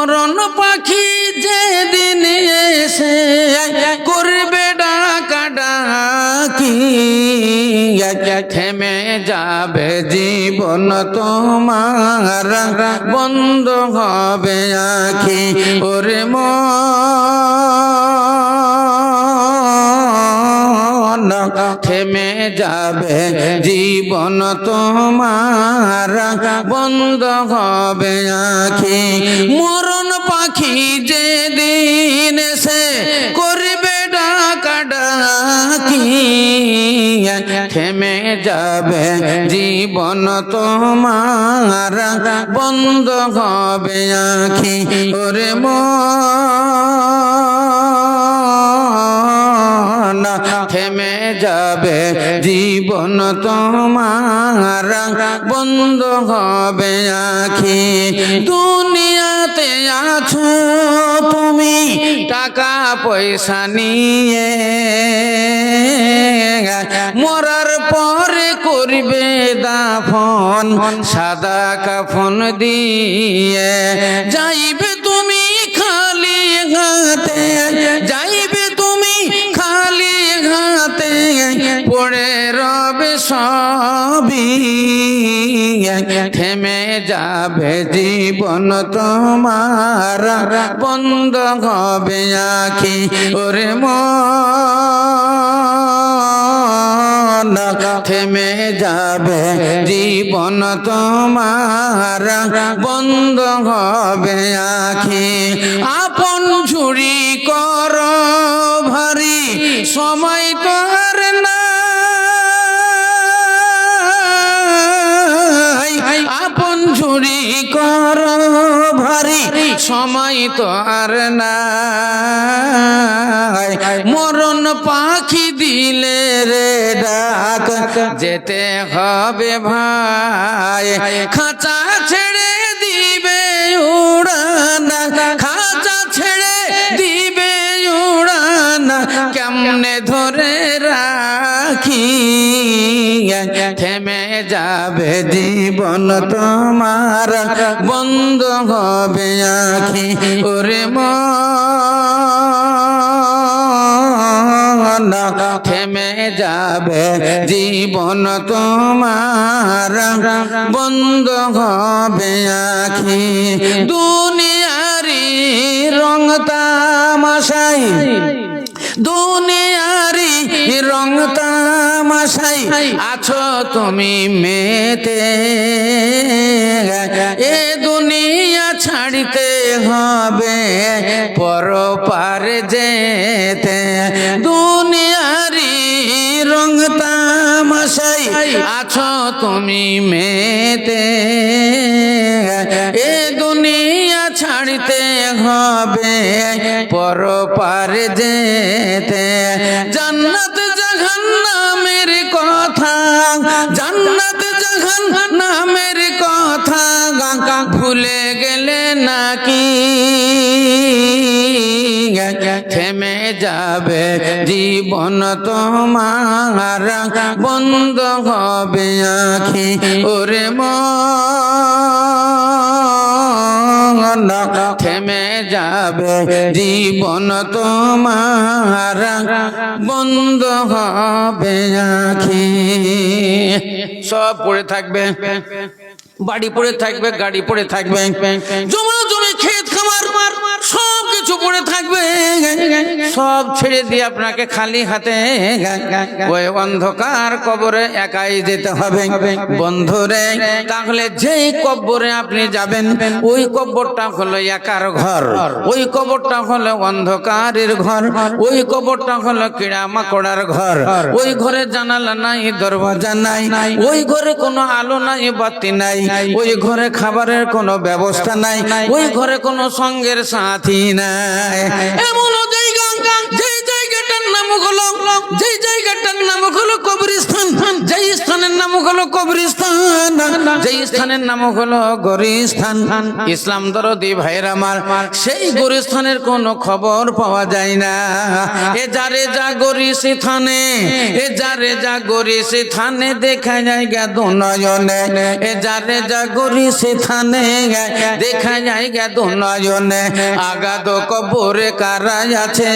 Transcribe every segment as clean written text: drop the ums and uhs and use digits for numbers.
মরণ পাখি যেদিন এসে করবে ডাকাডাকি, থেমে যাবে জীবন তোমার, বন্ধ হবে আখি। ওরে মন, থেমে যাবে জীবন তোমার, বন্ধ হবে আখি। মরণ পাখি যেদিন সে করবে ডাকাডাকি, থেমে যাবে জীবন তোমার, বন্ধ হবে আখি। ওরে মন, থেমে যাবে জীবন তোমার, বন্ধ হবে আখি। দুনিয়াতে আছো তুমি টাকা পয়সা নিয়ে, মরার পরে করবে দাফন সাদা কাফন দিয়ে। যাইবে তুমি খালি হাতে, যাইবে তুমি খালি হাতে, পড়ে রবে সবই, থেমে যাবে জীবন তোমার, বন্ধ হবে আখি। ওরে মন, থেমে যাবে জীবন তোমার, বন্ধ হবে আখি। আপন ঝুড়ি কর ভারী, সময় তো আর নাই। আপন ঝুড়ি কর ভারী, সময় তো আর নাই। মরণ পাখি দিলে রে ডাক, যেতে হবে ভাই। খাঁচা ছেড়ে দিবে উড়ান, খাঁচা ছেড়ে দিবে উড়ান, কেমনে ধরে রাখি। থেমে যাবে জীবন তোমার, বন্ধ হবে আখি। ওরে মন, থেমে যাবে জীবন তোমার, বন্ধ হবে আখি। দুনিয়ারি রং তামাশাই, দুনিয়ারি রং তামাশাই আছো তুমি মেতে। এ দুনিয়া ছাড়িতে হবে পরপারে যেতে। দুনিয়ারি রং তামাশাই আছো তুমি মেতে, এ দুনিয়া ছাড়িতে হবে পরপারে যেতে। জান্নাত জাহান্নামের কথা, জান্নাত জাহান্নামের কথা ভুলে গেলে নাকি। থেমে যাবে জীবন তোমার, বন্ধ হবে আখি। ওরে মন, থেমে যাবে জীবন তোমার, বন্ধ হবে আখি। সব পড়ে থাকবে, বাড়ি পড়ে থাকবে, গাড়ি পড়ে থাকবে, জমি জমি ক্ষেত খামার সব কিছু পড়ে থাকবে। সব ছেড়ে দিয়ে আপনাকে খালি হাতে ওই অন্ধকার কবরে একাই যেতে হবে বন্ধুরে। তাহলে যেই কবরে আপনি যাবেন, ওই কবরটা হলো একার ঘর, ওই কবরটা হলো অন্ধকারের ঘর, ওই কবরটা হলো কিড়া মাকড়ার ঘর। ওই ঘরে জানালা নাই, দরওয়াজা নাই, ওই ঘরে কোনো আলো নাই, বাতি নাই, ওই ঘরে খাবারের কোনো ব্যবস্থা নাই, ওই ঘরে কোনো সঙ্গের সাথী নাই। এমন জায়গা, যে জায়গাটার নাম হলো, যেই জায়গাটার নাম হলো কবরস্থান, যেই স্থানের নাম হলো কবরস্থান, যেই স্থানের নাম হলো গোরস্থান, ইসলাম দরদি ভাইয়ের আমার, সেই গোরস্থানের কোনো খবর পাওয়া যায় না। এ যারে যা গোরস্থানে, এ যারে যা গোরস্থানে দেখা যায় গে দুনয়নে, এ যারে যা গোরস্থানে দেখা যায় গে দুনয়নে, আগাদ কবরে কারা আছে,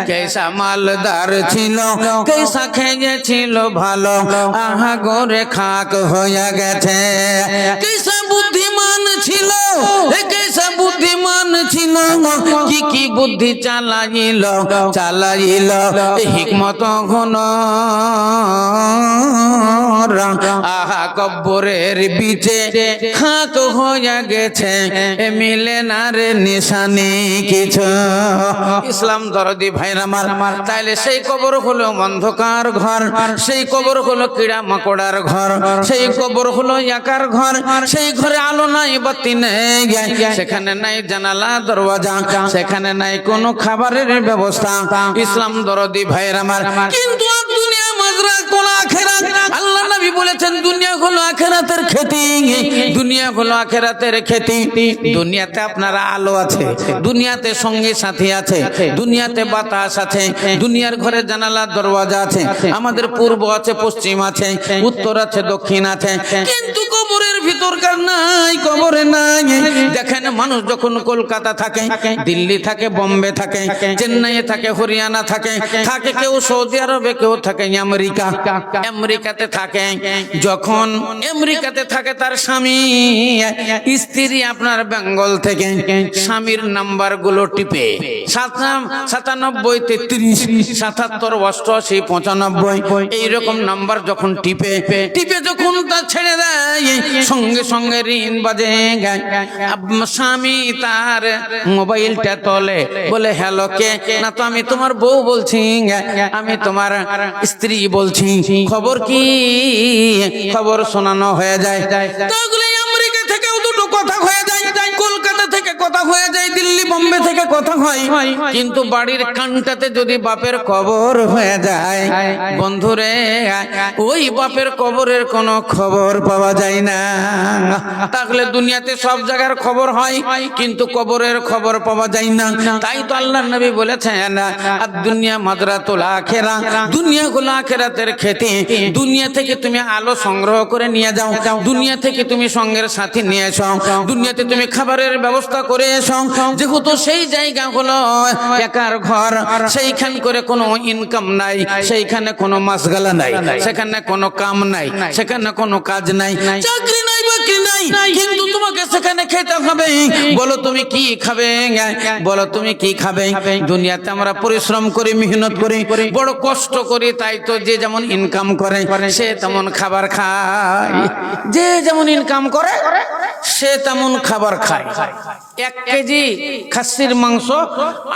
কেসা মালদার ছিল, কেসা খেয়েছিল ভালো, আহা গোরে খাক হয়ে গেছে। কেসা বুদ্ধিমান ছিল, কেসা বুদ্ধিমান ছিল, কি কি বুদ্ধি চালাইল, চালাইল হিকমত ঘন, আহা কব্বরের বিচে খাক হয়ে গেছে, মিলে না রে নিশানি কিছু। ইসলাম দরদি ভাইরা আমার, তাইলে সেই কবর হলো অন্ধকার ঘর, সেই কবর হলো কিড়া মাকড়ার ঘর, সেই কবর হলো একার ঘর, সেই ঘরে আলো নাই বাতি নেই, সেখানে নাই জানালা দরওয়াজা, সেখানে নাই কোনো খাবারের ব্যবস্থা। ইসলাম দরদি ভাইরা আমার, কিন্তু দুনিয়া মাজরা কোন আখিরাত, আল্লাহ নবী বলেছেন দুনিয়া হলো আখিরাতের খেতি, দুনিয়া হলো আখিরাতের খেতি। দুনিয়াতে আপনারা আলো আছে, দুনিয়াতে সঙ্গী সাথী আছে, দুনিয়াতে বাতাস আছে, দুনিয়ার ঘরে জানালা দরওয়াজা আছে, আমাদের পূর্ব আছে, পশ্চিম আছে, উত্তর আছে, দক্ষিণ আছে, কিন্তু কবরের ভিতরকার নাই, কবরে নাই। দেখেন মানুষ যখন কলকাতা থাকে, দিল্লি থাকে, বোম্বে থাকে, চেন্নাইয়ে থাকে, হরিয়ানা থাকে, থাকে কেউ সৌদি আরবে, কেউ থাকে আমেরিকা, আমেরিকাতে থাকে। যখন আমেরিকাতে থাকে তার স্বামী, স্ত্রী আপনার বেঙ্গল থেকে স্বামীর নাম্বার গুলো টিপে 97, 33, 77, 88, 95 এইরকম নাম্বার যখন টিপে টিপে যখন তা ছেড়ে দেয়, সঙ্গে সঙ্গে ঋণ বাজে। স্বামী তার মোবাইলটা তোলে, বলে হ্যালো কে, না তো আমি তোমার বউ বলছি, আমি তোমার স্ত্রী বলছি, খবর কি, খবর শোনানো হয়ে যায়। তাহলে আমেরিকা থেকেও দুটো কথা হয়ে যায়, কলকাতা থেকে কথা হয়ে যায়, দিল্লি বোম্বে থেকে কথা হয়, কিন্তু বাড়ির কানটাতে যদি বাপের কবর হয়ে যায়, বন্ধুরে ওই বাপের কবরের কোনো খবর পাওয়া যায় না। তাহলে দুনিয়াতে সব জায়গার খবর হয়, কিন্তু কবরের খবর পাওয়া যায় না। তাই তো আল্লাহর নবী বলেছেন আর দুনিয়া মাদরাতুল আখিরা, দুনিয়া হলো আখিরাতের খেতি। দুনিয়া থেকে তুমি আলো সংগ্রহ করে নিয়ে যাও, দুনিয়া থেকে তুমি সঙ্গের সাথী নিয়ে এসো, দুনিয়াতে তুমি খাবারের ব্যবস্থা করে এসো। যেহেতু সেই জায়গা হলো একার ঘর, সেইখান করে কোনো ইনকাম নাই, সেইখানে কোনো মাসগালা নাই, সেখানে কোনো কাম নাই, সেখানে কোনো কাজ নাই, চাকরি নাই, বাকরি নাই, কিন্তু তোমাকে সেখানে খেতে হবে। বলো তুমি কি খাবে, বলো তুমি কি খাবে। দুনিয়াতে আমরা পরিশ্রম করি, মেহনত করি, বড় কষ্ট করি, তাই তো যে যেমন ইনকাম করে সে তেমন খাবার খায়, যে যেমন ইনকাম করে সে তেমন খাবার খায়। 1 কেজি খাসির মাংস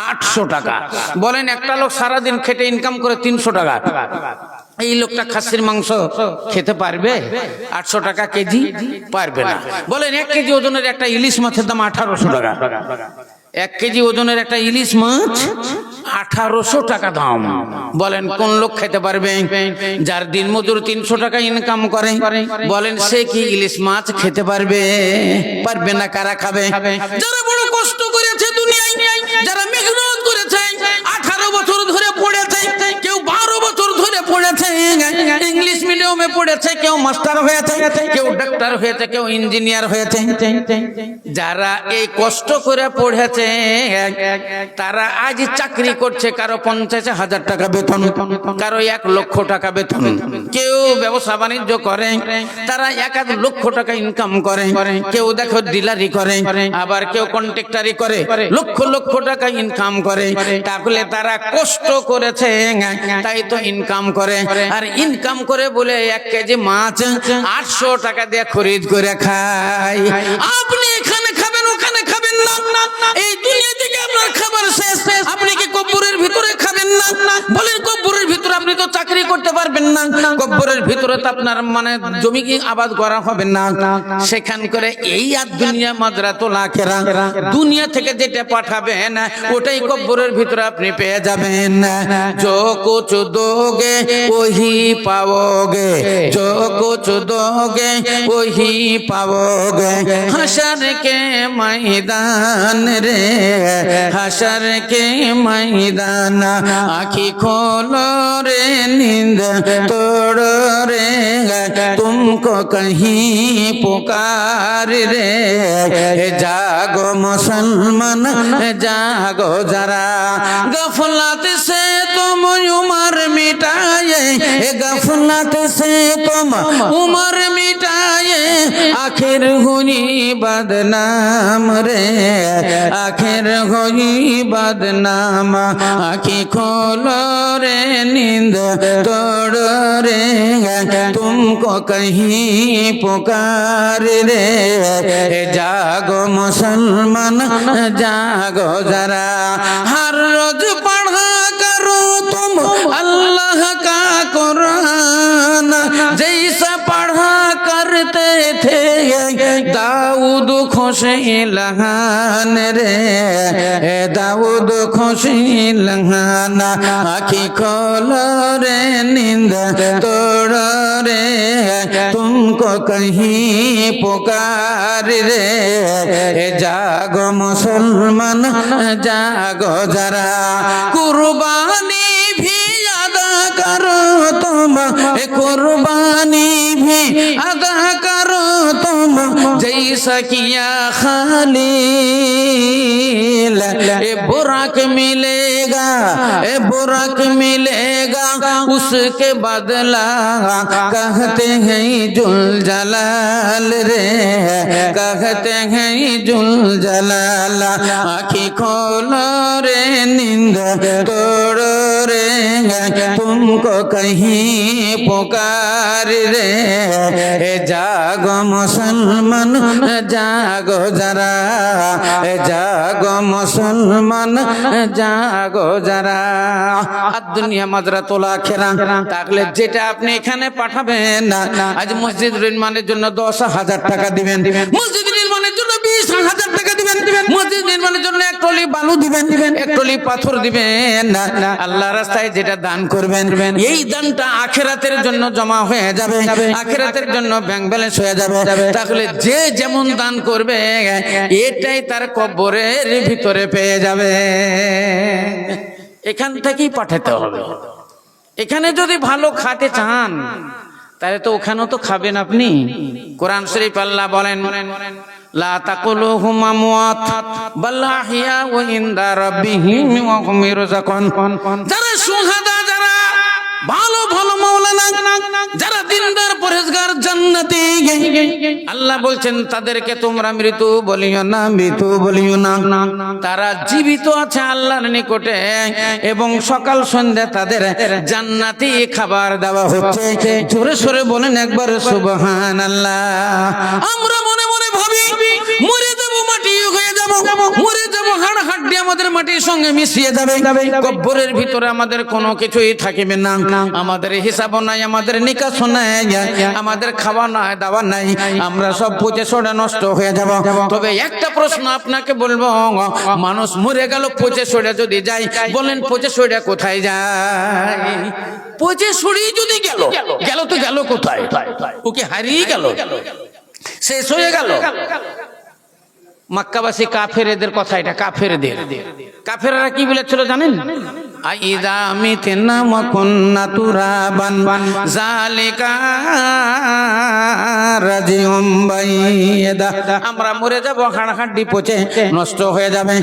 800 টাকা। বলেন একটা লোক সারাদিন খেটে ইনকাম করে 300 টাকা, এই লোকটা খাসির মাংস খেতে পারবে? 800 টাকা কেজি পারবে না। বলেন 1 কেজি ওজনের একটা ইলিশ মাছের দাম 1800 টাকা। 1 কেজি ওজনের একটা ইলিশ মাছ 1800 টাকা দাম। বলেন কোন লোক খেতে পারবে? যার দিন মজুর 300 টাকা ইনকাম করে, বলেন সে কি ইলিশ মাছ খেতে পারবে? পারবে না। কারা খাবে? যারা বড় কষ্ট করেছে দুনিয়ায়, যারা মেহনত করেছে, 18 বছর ধরে পড়েছে, কেউ 12 বছর ধরে পড়েছে, ইংলিশ মিডিয়ামে পড়েছে, কেউ মাস্টার হয়েছে, কেউ ডাক্তার হয়েছে, কেউ ইঞ্জিনিয়ার হয়েছে। যারা এই কষ্ট করে পড়েছে তারা আজ চাকরি করছে, কারো 50,000 টাকা বেতন, কারো 1 লক্ষ টাকা বেতন, কেউ ব্যবসা বাণিজ্য করে, তারা 1 লক্ষ টাকা ইনকাম করে, কেউ দেখো ডিলারি করে, আবার কেউ কন্ট্রাক্টরি করে, লক্ষ লক্ষ টাকা ইনকাম করে। তাহলে তারা কষ্ট করেছে তাই তো ইনকাম করে, আর ইনকাম করে বলে 1 কেজি মাছ 800 টাকা দিয়ে খরিদ করে খায়। আপনি এখানে খাবেন, ওখানে খাবেন না, এই দুনিয়া থেকে আপনার খাবার শেষ। আপনি কি কবরের ভিতরে খাবেন না? বলেন কবরের ভিতরে আপনি তো চাকরি করতে পারবেন না, কবরের ভিতরে তো আপনার মানে জমি কি আবাদ করা হবে না। সেখান করে এই আর দুনিয়া মাজরাতুল আখিরা, দুনিয়া থেকে যেটা পাঠাবেন ওটাই কবরের ভিতরে আপনি পেয়ে যাবেন। जो कुछ दोगे वही पाओगे, जो कुछ दोगे वही पाओगे। हशर के मैदान रे, हशर के मैदान, आँखी खोलो रे नींद तोड़ो रे, तुमको कहीं पुकार रे। जागो मुसलमान जागो जरा, गफलत से तुम उमर मिटाए, गफलत से तुम उमर मिटाए, आखिर हुई बदनाम रे, आखिर हुई बदनाम। आँखी खोलो रे नींद तोड़ो रे, तुमको कहीं पुकार रे। जागो मुसलमान जागो जरा, हर रोज पढ़ा करो तुम अल्लाह का कुरान, जैसा पढ़ा करते थे दाऊद खुशी लहान रे, दाऊद खुशी लहान। आँखी खोलो रे नींद तोड़ो रे, तुमको कहीं पुकार रे। जागो मुसलमान जागो जरा, कुर्बानी भी अदा करो तुम, कुर्बानी भी अदा करो तुम, जैसा किया खालील। ए बुराक मिलेगा, ए बुराक मिलेगा उसके बदला, कहते हैं जुल जलाल रे, कहते हैं जुल जलाल। आँखी खोलो रे नींद तोड़ो रे, तुमको कहीं पुकार रे। जागो मुसलमान जागो जरा, जागो मुसलमान जागो जरा। আর দুনিয়া মাজরাতুল আখিরা, তাহলে যেটা আপনি এখানে পাঠাবেন না, আজ মসজিদ নির্মাণের জন্য 10,000 টাকা দিবেন, মসজিদ নির্মাণের জন্য 20,000 টাকা দিবেন, মসজিদ নির্মাণের জন্য এক টলি বালু দিবেন, এক টলি পাথর দিবেন, আল্লাহ রাস্তায় যেটা দান করবেন এই দানটা আখিরাতের জন্য জমা হয়ে যাবে, আখিরাতের জন্য ব্যাংক ব্যালেন্স হয়ে যাবে। তাহলে যে যেমন দান করবে এটাই তার কবরের ভিতরে পেয়ে যাবে। এখান থেকেই পাঠাতে হবে। এখানে যদি ভালো খাতে চান তাহলে তো ওখানেও তো খাবেন আপনি। কোরআন শরীফ আল্লাহ বলেন, লা তাকুলুহুম আমওয়াত বাল আহইয়াউ ইনদা রাব্বিহিম ওয়া হুম ইরযাকুন। যারা শুহাদা, যারা ভালো ভালো মাওলানা, যারা দিনদার পরেজগার জান্নাতি, আল্লাহ বলছেন তাদেরকে তোমরা মৃত্যু বলিও না, মৃত্যু বলিও না। তারা জীবিত আছে আল্লাহর নিকটে এবং সকাল সন্ধ্যা তাদের জান্নাতি খাবার দেওয়া হচ্ছে। জোরে সোরে বলেন একবার সুবহানাল্লাহ। আমরা মনে মনে ভাবি মরে যাবো, মাটি হয়ে যাবো, মরে যাবো, হাড় হাড্ডি আমাদের মাটির সঙ্গে মিশিয়ে যাবে। কবরের ভিতরে আমাদের কোনো কিছুই থাকিবে না, আমাদের হিসাবও নাই, আমাদের নিকাশও নাই, আমাদের খাওয়া নাই, দাওয়া নাই, আমরা সব পচে সড়ে নষ্ট হয়ে যাব। তবে একটা প্রশ্ন আপনাকে বলবো, মানুষ মরে গেল পচে সড়ে যদি যায়, বলেন পচে সড়ে কোথায় যায়? পচে সড়ি যদি গেল, গেল তো গেল কোথায়? ওকে হারিয়ে গেল, শেষ হয়ে গেল। মক্কাবাসী কাফেরদের কথা এটা, কাফেরদের। কাফেররা কি বলেছিল জানেন? আইদা মিতনা ওয়া কুননা তুরাবান যালিকা রাজিউম বাইদা। আমরা মরে যাব, হাড় হাড্ডি পচে নষ্ট হয়ে যাবে,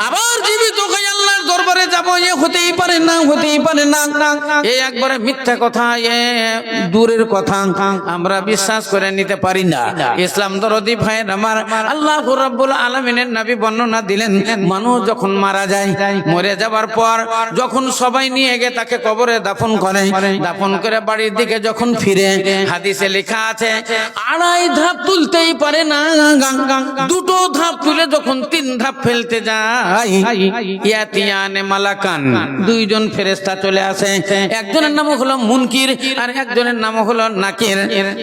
আবার জীবিত হয়ে আল্লাহর দরবারে যাব। এ হতেই পারে না, হতেই পারে না। এই একবারে মিথ্যা কথা, এ দূরের কথা, আমরা বিশ্বাস করে নিতে পারি না। ইসলাম দরদি ভাইয়ের আমার, আল্লাহ রাব্বুল আলামিনের নবী বর্ণনা দিলেন, মানুষ যখন মারা যায়, মরে যাবার পর যখন সবাই নিয়ে গিয়ে তাকে কবরে দাফন করে, দাফন করে বাড়ির দিকে যখন ফিরে, হাদিসে লেখা আছে 2.5 ধাপ তুলতেই পারে না, 2 ধাপ তুলে যখন 3 ধাপ ফেলতে যায়, ইয়াতিয়ান ইয়াতিয়ানে মালাকান, দুইজন ফেরেশতা চলে আসে। একজনের নাম হলো মুনকির আর একজনের নাম হলো নাকির।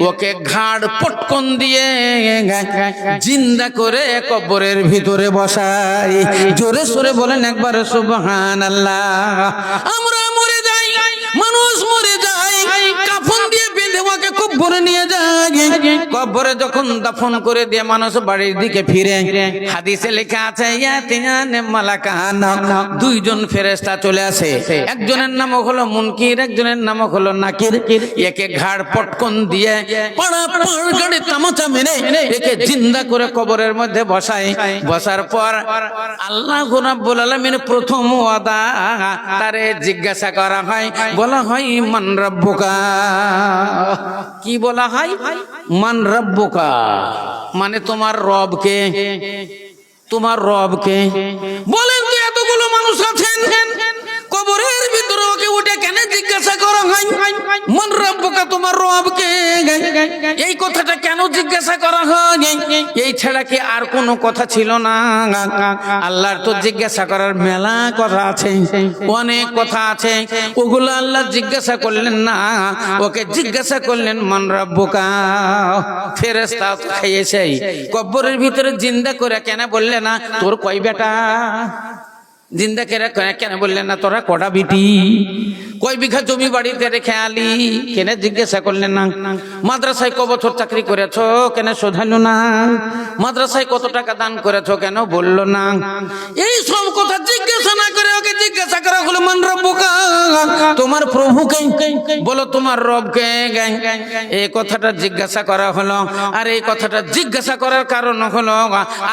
ওকে ঘাড় পটকন দিয়ে জিন্দা করে কবরের ভিতরে বসাই। জোরে সোরে বলেন একবার সুবহানাল্লাহ। আমরা মরে যাই, মানুষ মরে যায়, কাফন দিয়ে বেঁধে ওকে কবরে নিয়ে যায়। কবরে যখন দাফন করে দিয়ে মানুষ বাড়ির দিকে ফিরে, হাদিসে লেখা আছে ইয়াতিয়ানে মালাকান, দুইজন ফেরেশতা চলে আসে। একজনের নাম হলো মুনকির, একজনের নাম হলো নাকির। একে ঘাড় পটকন দিয়ে পাড়া পাড় গাড়ি তামাচা মেরে একে জিন্দা করে কবরের মধ্যে বসায়। বসার পর আল্লাহ রাব্বুল আলামিন প্রথম ওয়াদা তারে জিজ্ঞাসা করা হয়, বলা হয় মান রাব্বুকা। কি বলা হয়? মান রাব্বুকা, মানে তোমার রব কে? তোমার রব কে? বলেন তো এতগুলো মানুষ আছেন, কবরের ভিতরে ওকে উঠে কেন জিজ্ঞাসা করা হয় মান রাব্বুকা, তোমার রব কে? এই কথাটা কেন জিজ্ঞাসা করা হয়? এই ছাড়া কি আর কোনো কথা ছিল না? আল্লাহর তো জিজ্ঞাসা করার মেলা কথা আছে, অনেক কথা আছে। ওগুলো আল্লাহ জিজ্ঞাসা করলেন না, ওকে জিজ্ঞাসা করলেন মান রাব্বুকা। ফেরেশতা খেয়েছে, কবরের ভিতরে জিন্দা করে কেন বললে না তোর কয় বেটা? জিন্দা করে কেন বললেন না তোরা কটা বিটি? কয় বিঘা জমি বাড়িতে রেখে আলি? কেন জিজ্ঞাসা করলেন না? মাদ্রাসায় ক বছর চাকরি করেছো? কেন শোধালো না? মাদ্রাসায় কত টাকা দান করেছো? কেন বললো না? এই সব কথা জিজ্ঞাসা না করে ওকে জিজ্ঞাসা করা হলো মান রব্বুকা, তোমার প্রভুকে বলো, তোমার রবকে। এই কথাটা জিজ্ঞাসা করা হলো। আর এই কথাটা জিজ্ঞাসা করার কারণ হলো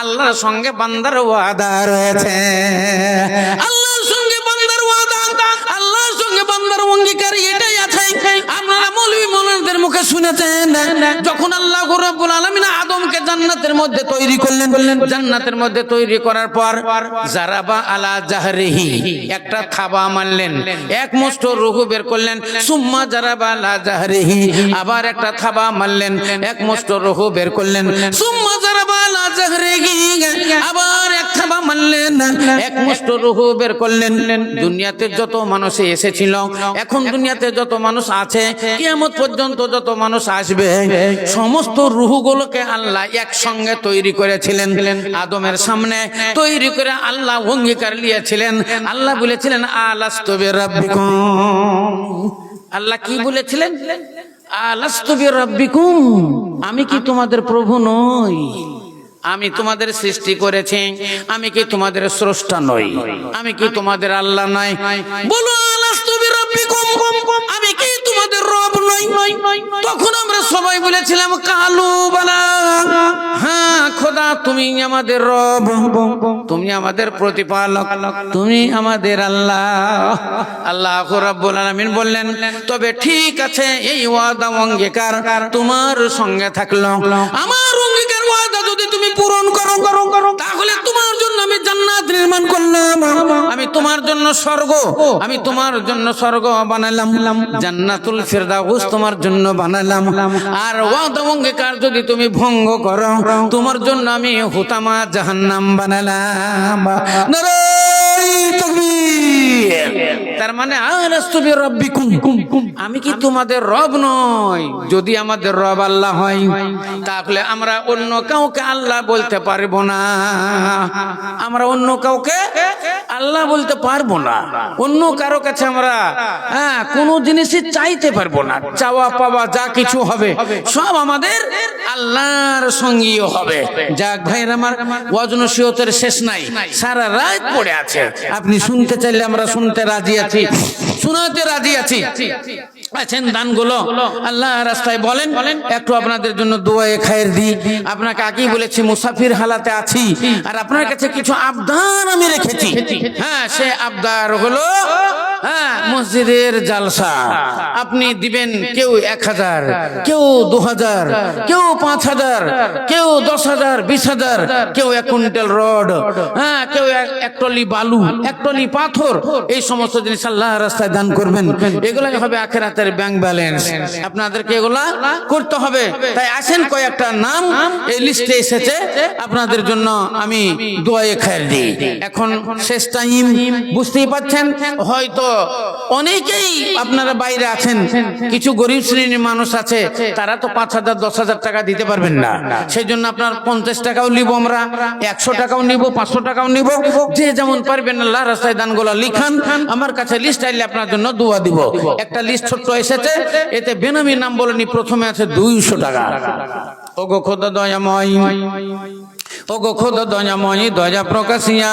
আল্লাহর সঙ্গে বান্দার ওয়াদা রয়েছে। আল্লাহর সঙ্গে বান্দার ওয়াদা, আল্লাহর সঙ্গে বান্দার অঙ্গীকার এটাই আছে। আপনারা মৌলভী মাওলানাদের মুখে শুনেছেন, যখন আল্লাহ রাব্বুল আলামিন আদমকে জান্নাতের মধ্যে তৈরি করলেন, জান্নাতের মধ্যে তৈরি করার পর জারাবা আলা জাহরিহি, একটা থাবা মারলেন, এক মুষ্ঠ রুহু বের করলেন। সুম্মা জারাবা আলা জাহরিহি, আবার একটা থাবা মারলেন, এক মুষ্ঠ রুহু বের করলেন। সুম্মা জারাবা আলা জাহরিহি, আবার এক থাবা মারলেন, এক মুষ্ঠ রুহু বের করলেন। দুনিয়াতে যত মানুষ এসেছিল, এখন দুনিয়াতে যত মানুষ আছে, কিয়ামত পর্যন্ত যত মানুষ আসবে, সমস্ত রূহগুলোকে আল্লাহ একসঙ্গে তৈরি করেছিলেন। আদমের সামনে তৈরি করে আল্লাহ অঙ্গীকার নিয়েছিলেন। আল্লাহ বলেছিলেন আলাস্তু বিরাব্বিকুম। আল্লাহ কি বলেছিলেন? আলাস্তু বিরাব্বিকুম, আমি কি তোমাদের প্রভু নই? আমি তোমাদের সৃষ্টি করেছি, আমি কি তোমাদের স্রষ্টা নই? আমি কি তোমাদের আল্লাহ নই? বলো আলাস্তু বিরাব্বিকুম, আমি কি তোমাদের রব নই? তখন আমরা সবাই বলেছিলাম কালু বালা, হ্যাঁ খোদা তুমি আমাদের রব, তুমি আমাদের প্রতিপালক, তুমি আমাদের আল্লাহ। আল্লাহ রাব্বুল আলামিন বললেন, তবে ঠিক আছে, এই ওয়াদা অঙ্গীকার তোমার সঙ্গে থাকলো। আমার অঙ্গীকার ওয়াদা যদি তুমি পূরণ করো, তাহলে তোমার জন্য আমি জান্নাত নির্মাণ করলাম, আমি তোমার জন্য স্বর্গ, আমি তোমার জন্য স্বর্গ বানালাম, জান্নাতুল ফেরদাউস তোমার জন্য বানালাম। আর ওয়াদা অঙ্গীকার যদি তুমি ভঙ্গ করো, তোমার জন্য আমি হুতামা জাহান্নাম বানালাম। নারায়ে তাকবীর। তার মানে আলাস্তু বিরাব্বিকুম, আমি কি তোমাদের রব নই? যদি আমাদের রব আল্লাহ হয়, তাহলে আমরা অন্য কাউকে আল্লাহ বলতে পারবো না। আমরা অন্য কাউকে আল্লাহ বলতে পারবো না। অন্য কারো কাছে আমরা কোনো জিনিসই চাইতে পারবো না। চাওয়া পাওয়া যা কিছু হবে সব আমাদের আল্লাহর সঙ্গীও হবে। যাক ভাইরা আমার, ওয়াজ নসিহতের শেষ নাই, সারা রাত পড়ে আছে। আপনি শুনতে চাইলে আমরা শুনতে রাজি আছি, শোনাতে রাজি আছি। আছেন দানগুলো আল্লাহ রাস্তায় বলেন, একটু আপনাদের জন্য দোয়ায়ে খায়ের দিই। আপনাকে আগেই বলেছি মুসাফির হালাতে আছি, আর আপনার কাছে কিছু আবদার আমি রেখেছি। হ্যাঁ, সে আবদার হলো হ্যাঁ মসজিদের জালসা আপনি দিবেন, কেউ 1000, কেউ 2000, কেউ 5000, কেউ 10,000, 20,000, কেউ 1 কুইন্টাল রড, হ্যাঁ কেউ 1 টলি বালু, 1 টলি পাথর, এই সমস্ত জিনিস আল্লাহর রাস্তায় দান করবেন। এগুলাই হবে আখিরাতের ব্যাংক ব্যালেন্স। আপনাদেরকে এগুলা করতে হবে। তাই আসেন কয়েকটা নাম এই লিস্টে এসেছে, আপনাদের জন্য আমি দোয়ায়ে খায়ের দিই। এখন শেষ টাইম, বুঝতেই পাচ্ছেন হয়তো অনেকেই আপনারা বাইরে আছেন, কিছু গরিব শ্রেণীর মানুষ আছে, তারা তো 5,000 10,000 টাকা দিতে পারবেন না। সেই জন্য আপনার 50 টাকাও নিব, আমরা 100 টাকাও নিব, 500 টাকাও নিব, যে যেমন পারবেন আল্লাহ রাস্তায় দানগুলো লিখান, আমার কাছে লিস্ট আইলে আপনার জন্য দোয়া দিব। একটা লিস্ট ছোট্ট এসেছে, এতে বেনামি নাম বলেনি, প্রথমে আছে 200 টাকা। ওগো খোদা দয়াময়, ওগো খোদা দয়াময়, দয়া প্রকাশিয়া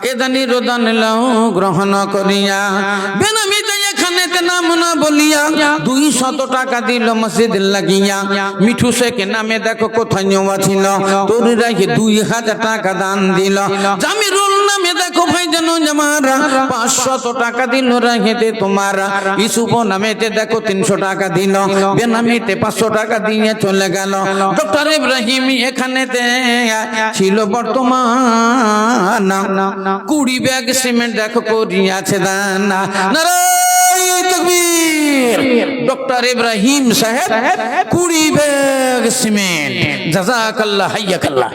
এ দানি রোদান লাও গ্রহণ করিয়া, বেনামিতে এখানেতে নাম না বলিয়া 200 টাকা দিল মসজিদ লাগিয়া। মিঠু শেখ নামে দেখো কোথায় নেওয়া ছিল, তোর রাখে 2000 টাকা দান দিল। জামিরুল নামে দেখো ভাই যেন জামারা 500 টাকা দিল রাখেতে তোমার। ইসুফ নামেতে দেখো 300 টাকা দিল, বেনামিতে 500 টাকা দিয়ে চলে গেল। ডক্টর ইব্রাহিম এখানেতে ছিল বর্তমান 20 ব্যাগ সিমেন্ট দেখো করিয়াছে দান। নারায়ে তাকবীর। ডক্টর ইব্রাহিম সাহেব 20 ব্যাগ সিমেন্ট। জাযাকাল্লাহ, হাইয়াকাল্লাহ।